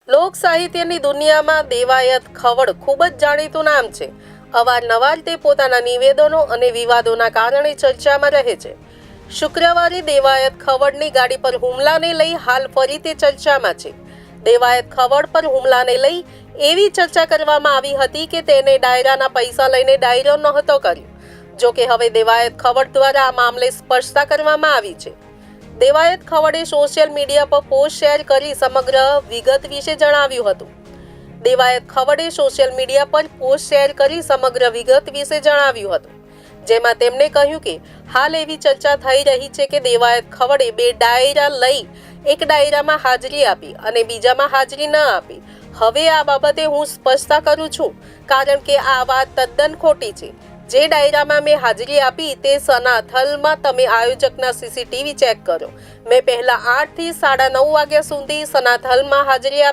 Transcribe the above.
લોક સાહિત્યની દુનિયામાં દેવાયત ખવડ ખૂબ જ જાણીતું નામ છે. અવારનવાર તે પોતાના નિવેદનો અને વિવાદોના કારણે ચર્ચામાં રહે છે. શુક્રવારે દેવાયત ખવડની ગાડી પર હુમલાને લઈ હાલ ફરી તે ચર્ચામાં છે. દેવાયત ખવડ પર હુમલાને લઈ એવી ચર્ચા કરવામાં આવી હતી કે તેને ડાયરાના પૈસા લઈને ડાયરો નહોતો કર્યો. જો કે હવે દેવાયત ખવડ દ્વારા આ મામલે સ્પષ્ટતા કરવામાં આવી છે. દેવાયત ખવડે સોશિયલ મીડિયા પર પોસ્ટ શેર કરી સમગ્ર વિગત વિશે જણાવ્યું હતું. દેવાયત ખવડે સોશિયલ મીડિયા પર પોસ્ટ શેર કરી સમગ્ર વિગત વિશે જણાવ્યું હતું, જેમાં તેમણે કહ્યું કે હાલ એવી ચર્ચા થઈ રહી છે કે દેવાયત ખવડે બે ડાયરા લઈ એક ડાયરામાં હાજરી આપી અને બીજામાં હાજરી ન આપી. હવે આ બાબતે હું સ્પષ્ટતા કરું છું, કારણ કે આ વાત તદ્દન ખોટી છે. જે ડાયરામાં મેં હાજરી આપી તે સનાથલમાં તમે આયોજકના સીસીટીવી ચેક કરો. મેં પહેલા 8 થી 9:30 વાગ્યા સુધી સનાથલમાં હાજરી આપી.